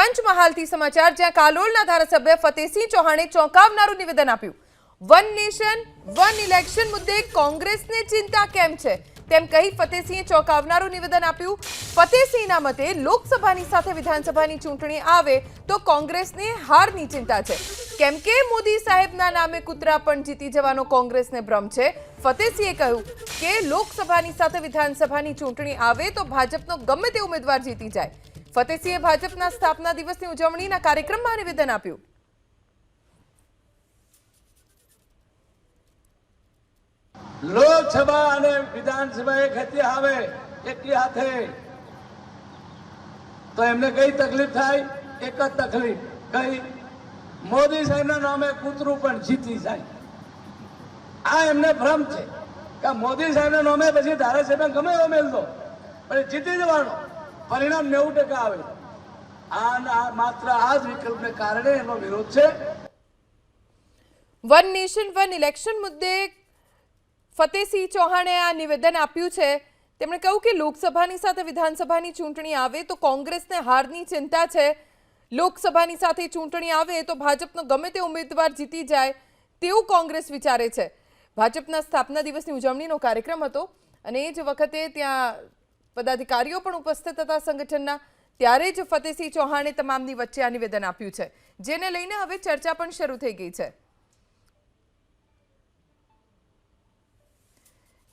પંચમહાલથી સમાચાર, જ્યાં કાલોલના ધારાસભ્ય ફતેહસિંહ ચૌહાણે ચોંકાવનારું નિવેદન આપ્યું. વન નેશન વન ઇલેક્શન મુદ્દે કોંગ્રેસને ચિંતા કેમ છે તેમ કહી ફતેહસિંહે ચોંકાવનારું નિવેદન આપ્યું. ફતેહસિંહના મતે લોકસભાની સાથે વિધાનસભાની ચૂંટણી આવે તો કોંગ્રેસને હારની ચિંતા છે, કેમ કે મોદી સાહેબના નામે કૂતરા પણ જીતી જવાનો કોંગ્રેસને ભ્રમ છે. ફતેહસિંહે કહ્યું કે લોકસભાની સાથે વિધાનસભાની ચૂંટણી આવે તો ભાજપનો ગમે તે ઉમેદવાર જીતી જાય. ફતેહસિંહે ભાજપના સ્થાપના દિવસની ઉજવણીના કાર્યક્રમમાં નિવેદન આપ્યું. લોકસભા અને વિધાનસભા એક હાથે આવે, એકી હાથે તો એમને કઈ તકલીફ થાય? એક જ તકલીફ, કઈ? મોદી સાહેબના નામે કૂતરું પણ જીતી જાય. આ એમને ભ્રમ છે કે મોદી સાહેબના નામે પછી ધારાસભ્ય ગમે એવો મેલ દો પણ જીતી જવાનો, પરિણામ 90% આવે. આ માત્ર આ જ વિકલ્પને કારણે એનો વિરોધ છે. વન નેશન વન ઇલેક્શન મુદ્દે ફતેહસિંહ ચૌહાણે આ નિવેદન આપ્યું છે. તેમણે કહ્યું કે લોકસભાની સાથે વિધાનસભાની ચૂંટણી આવે તો કોંગ્રેસને હારની ચિંતા છે. લોકસભાની સાથે ચૂંટણી આવે તો ભાજપનો ગમે તે ઉમેદવાર જીતી જાય તેવું કોંગ્રેસ વિચારે છે. ભાજપના સ્થાપના દિવસની ઉજવણીનો કાર્યક્રમ હતો અને એ જ વખતે ત્યાં પદાધિકારીઓ પણ ઉપસ્થિત હતા સંગઠનના. ત્યારે જ ફતેહસિંહ ચૌહાણે તમામની વચ્ચે આ નિવેદન આપ્યું છે, જેને લઈને હવે ચર્ચા પણ શરૂ થઈ ગઈ છે.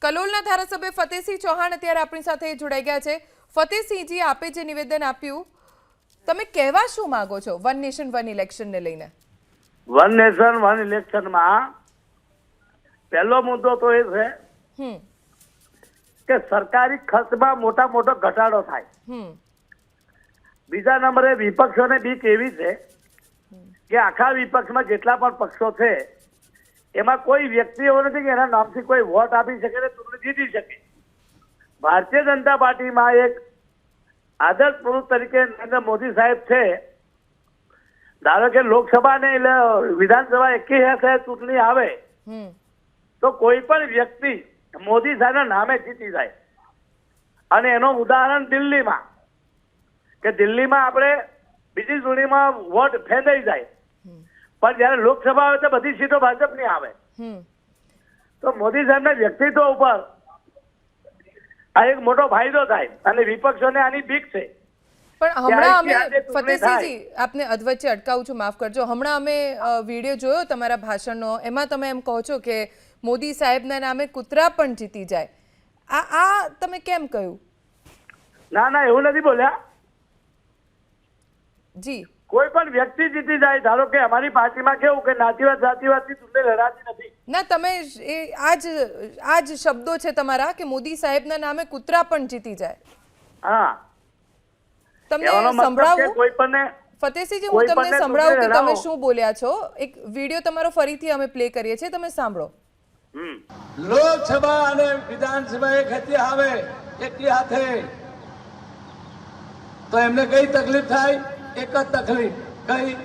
કલોલના ધારાસભ્ય ફતેહસિંહ ચૌહાણ અત્યારે આપણી સાથે જોડાઈ ગયા છે. ફતેહસિંહજી, આપે જે નિવેદન આપ્યું, તમે કહેવા શું માંગો છો વન નેશન વન ઇલેક્શનને લઈને? વન નેશન વન ઇલેક્શનમાં પહેલો મુદ્દો તો એ છે કે સરકારી ખર્ચમાં મોટો ઘટાડો થાય. બીજા નંબરે વિપક્ષોને બીક એવી છે કે આખા વિપક્ષમાં જેટલા પણ પક્ષો છે એમાં કોઈ વ્યક્તિ એવો નથી કે એના નામથી કોઈ વોટ આપી શકે ને ચૂંટણી જીતી શકે. ભારતીય જનતા પાર્ટીમાં એક આદર્શ પુરુષ તરીકે નરેન્દ્ર મોદી સાહેબ છે. ધારો કે લોકસભા ને વિધાનસભા એકી સાથે ચૂંટણી આવે તો કોઈ પણ વ્યક્તિ મોદી સાહેબના નામે જીતી જાય. અને એનું ઉદાહરણ દિલ્હીમાં, કે દિલ્હીમાં આપણે બીજી ચૂંટણીમાં વોટ ફેંદાઈ જાય પણ જયારે લોકસભા આવે તો બધી સીટો ભાજપની આવે. તો મોદી સાહેબના વ્યક્તિત્વ ઉપર આ એક મોટો ફાયદો થાય અને વિપક્ષોને આની બીક છે. પણ હમણાં અમે ફતેહસિંહજી, આપને અધવચ્ચે અટકાવું છું, માફ કરજો. હમણાં અમે વિડીયો જોયો તમારા ભાષણનો, એમાં તમે એમ કહો છો કે મોદી સાહેબના નામે કૂતરા પણ જીતી જાય. આ તમે કેમ કહ્યું? ના, એવું નથી બોલ્યા. જી, કોઈ પણ વ્યક્તિ જીતી જાય. ધારો કે અમારી પાર્ટીમાં કેવું કે જાતિવાદથી ચૂંટણી લડાતી નથી. ના, તમે આ જ શબ્દો છે તમારા કે મોદી સાહેબના નામે કૂતરા પણ જીતી જાય. હા, તમને સંભળાવું ફતેહસિંહજી, હું તમને સંભળાવું કે તમે શું બોલ્યા છો. એક વિડીયો તમારો ફરીથી અમે પ્લે કરીએ છીએ, તમે સાંભળો. લોકસભા અને વિધાનસભા એક હાથે આવે, એકી હાથે તો એમને કઈ તકલીફ થાય? એક જ તકલીફ, કઈ?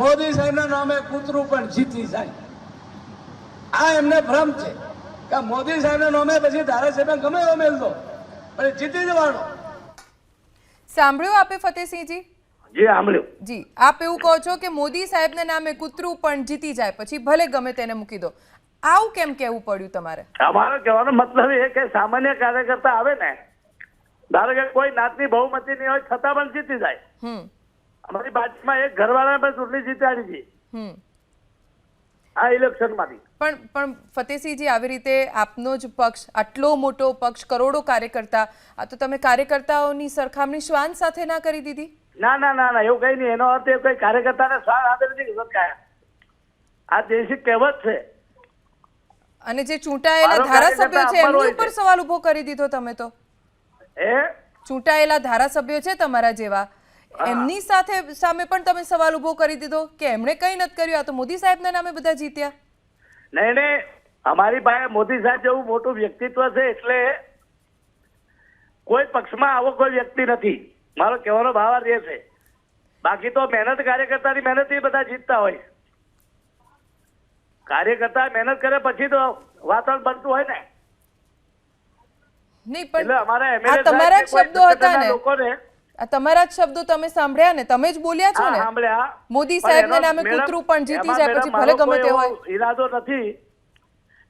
મોદી સાહેબના નામે કૂતરું પણ જીતી જાય. આ એમને ભ્રમ છે કે મોદી સાહેબના નામે પછી ધારાસભ્ય ગમે એવો મેલ દો પણ જીતી જવાનો. સાંભળ્યું આપે ફતેહસિંહજી? જી, સાંભળ્યું. જી, આપ એવું કહો છો કે મોદી સાહેબના નામે કૂતરું પણ જીતી જાય, પછી ભલે ગમે તેને મૂકી દો. આવું કેમ કહેવું પડ્યું તમારે? અમારો કહેવાનો મતલબ એ કે સામાન્ય કાર્યકર્તા આવે ને, ધારો કે કોઈ નાતની બહુમતી નહીં હોય છતાં પણ જીતી જાય. અમારી પાર્ટીમાં એક ઘરવાળા પણ ચૂંટણી જીતાડી છે આ ઇલેક્શનમાંથી. પણ ફતેહસિંહજી, આવી રીતે આપનો જ પક્ષ, આટલો મોટો પક્ષ, કરોડો કાર્યકર્તા, આ તો તમે કાર્યકર્તાઓની સરખામણી શ્વાન સાથે ના કરી દીધી? ના, એવું કઈ નહીં. એનો અર્થ એ કોઈ કાર્યકર્તાને શ્વાન આપે નથી. આ દેશી કહેવત છે. અને જે ચૂંટાયેલા ધારાસભ્યો છે એમની ઉપર સવાલ ઉભો કરી દીધો તમે તો. ચૂંટાયેલા ધારાસભ્યો છે તમારા જેવા, એમની સામે પણ તમે સવાલ ઉભો કરી દીધો કે એમણે કઈ નથી કર્યું, આ તો મોદી સાહેબના નામે બધા જીત્યા. નહીં, અમારી પાસે મોદી સાહેબ જેવું મોટું વ્યક્તિત્વ છે એટલે કોઈ પક્ષમાં આવો કોઈ વ્યક્તિ નથી. મારો કહેવાનો ભાવાર્થ એ છે. બાકી તો મહેનત, કાર્યકર્તાની મહેનત બધા જીતતા હોય. કાર્યકર્તા મહેનત કરે પછી તો વાતાવરણ બનતું હોય ને. નહીં, પણ આ તમારા શબ્દો હતા ને. આ તમારા જ શબ્દો તમે સાંભળ્યા ને, તમે જ બોલ્યા છો હા ને સાંભળ્યા. મોદી પણ સાહેબના એનો નામે મેડમ, કૂતરું પણ જીતી એમાં જાય મેડમ પછી મારો ભલે ગમે કોઈ તે એવો હોય. ઈરાદો નથી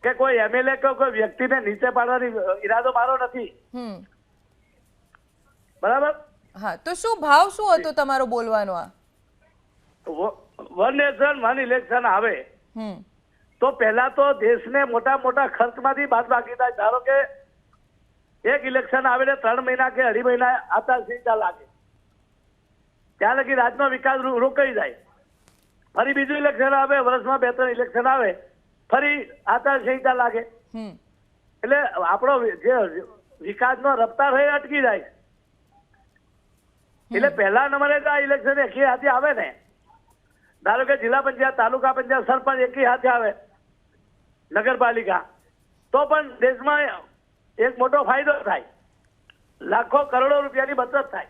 કે કોઈ એમએલએ કે કોઈ વ્યક્તિને નીચે પાડવાની ઈરાદો મારો નથી. બરાબર. હા, તો શું ભાવ શું હતો તમારો બોલવાનો? આ વન નેશન વન ઇલેક્શન આવે તો પહેલા તો દેશને મોટા મોટા ખર્ચમાંથી બાદબાકી થાય. ધારો કે એક ઇલેક્શન આવે ને 3 મહિના કે 2.5 મહિના આચારસંહિતા લાગે, ત્યાં લગી રાજનો વિકાસ રોકાઈ જાય. ફરી બીજું ઇલેક્શન આવે, વર્ષમાં 2-3 ઇલેક્શન આવે, ફરી આચારસંહિતા લાગે. એટલે આપણો જે વિકાસનો રફતાર હોય એ અટકી જાય. એટલે પહેલા નંબરે આ ઇલેક્શન એકી હાથે આવે ને, ધારો કે જિલ્લા પંચાયત, તાલુકા પંચાયત, સરપંચ એકી હાથે આવે, નગરપાલિકા, તો પણ દેશમાં એક મોટો ફાયદો થાય, લાખો કરોડો રૂપિયાની બચત થાય.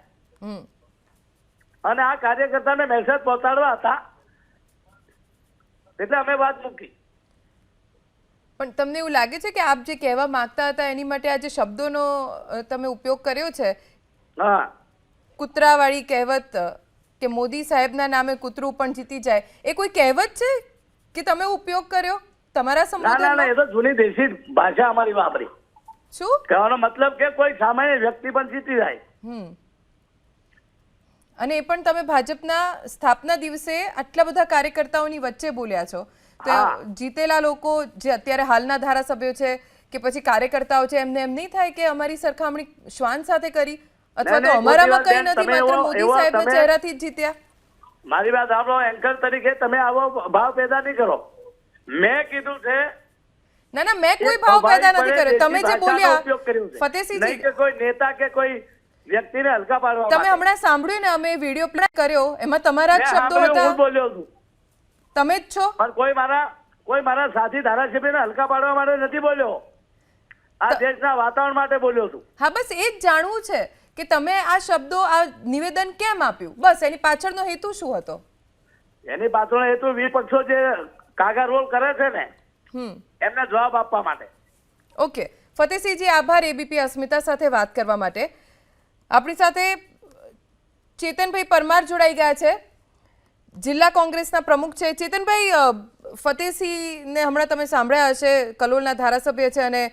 અને આ કાર્યકર્તાને મેસેજ પહોંચાડવા હતા એટલે અમે વાત મૂકી. પણ તમને એવું લાગે છે કે આપ જે કહેવા માંગતા હતા એની માટે આ જે શબ્દોનો તમે ઉપયોગ કર્યો છે, હા, કૂતરાવાળી કહેવત કે મોદી સાહેબના નામે કૂતરું પણ જીતી જાય, એ કોઈ કહેવત છે કે તમે ઉપયોગ કર્યો તમારા ના ના ના, સંબોધનમાં? એ તો જૂની દેશી ભાષા અમારી વાપરી. શું કહેવાનો મતલબ કે કોઈ સામાન્ય વ્યક્તિ પણ જીતી જાય. અને એ પણ તમે ભાજપના સ્થાપના દિવસે આટલા બધા કાર્યકર્તાઓની વચ્ચે બોલ્યા છો, તો જીતેલા લોકો જે અત્યારે હાલના ધારાસભ્યો છે કે પછી કાર્યકર્તાઓ છે, એમને એમ નહીં થાય કે અમારી સરખામણી શ્વાન સાથે કરી, અથવા તો અમારામાં કઈ નથી, માત્ર મોદી સાહેબના ચહેરાથી જ જીત્યા? મારી વાત સાંભળો, એન્કર તરીકે તમે આવો ભાવ પેદા નહીં કરો. મેં કીધું છે. ના ના, મેં કોઈ ભાવ પેદા નથી કર્યો. તમે જે બોલ્યા ફતેહસિંહજી, નહીં કે કોઈ નેતા કે કોઈ વ્યક્તિને હલકા પાડવા તમે હમણાં સાંભળ્યું ને, અમે વિડીયો પ્લે કર્યો, એમાં તમારા જ શબ્દો હતા. હું બોલ્યો છું, તમે જ છો. પણ કોઈ મારા સાથી ધારાસભ્યને હલકા પાડવા માટે નથી બોલ્યો. આ દેશના વાતાવરણ માટે બોલ્યો છું. હા, બસ એ જ જાણવું છે કે તમે આ શબ્દો, આ નિવેદન કેમ આપ્યું, બસ એની પાછળનો હેતુ શું હતો? એની પાછળનો હેતુ વિપક્ષો જે કાગા રોલ કરે છે ને, એમને જવાબ આપવા માટે. ઓકે ફતેહસિંહજી, આભાર એબીપી અસ્મિતા સાથે વાત કરવા માટે. આપણી સાથે ચેતનભાઈ પરમાર જોડાઈ ગયા છે, જિલ્લા કોંગ્રેસના પ્રમુખ છે. ચેતનભાઈ, ફતેહસિંહને હમણાં તમે સાંભળ્યા હશે, કલોલના ધારાસભ્ય છે અને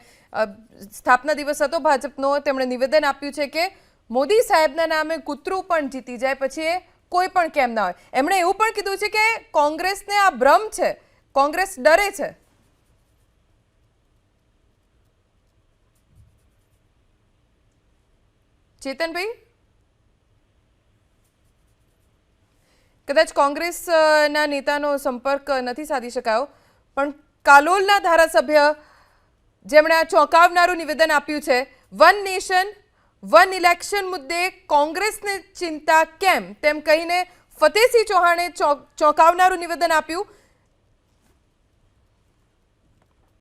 સ્થાપના દિવસ હતો ભાજપનો, તેમણે નિવેદન આપ્યું છે કે મોદી સાહેબના નામે કૂતરું પણ જીતી જાય, પછી એ કોઈ પણ કેમ ના હોય. એમણે એવું પણ કીધું છે કે કોંગ્રેસને આ ભ્રમ છે, કોંગ્રેસ ડરે છે. ચેતનભાઈ, કદાચ કોંગ્રેસના નેતાનો સંપર્ક નથી સાધી શકાયો, પણ કાલોલના ધારાસભ્ય જેમણે આ ચોંકાવનારું નિવેદન આપ્યું છે, વન નેશન વન ઇલેક્શન મુદ્દે કોંગ્રેસને ચિંતા કેમ, તેમ કહીને ફતેહસિંહ ચૌહાણે ચોંકાવનારું નિવેદન આપ્યું.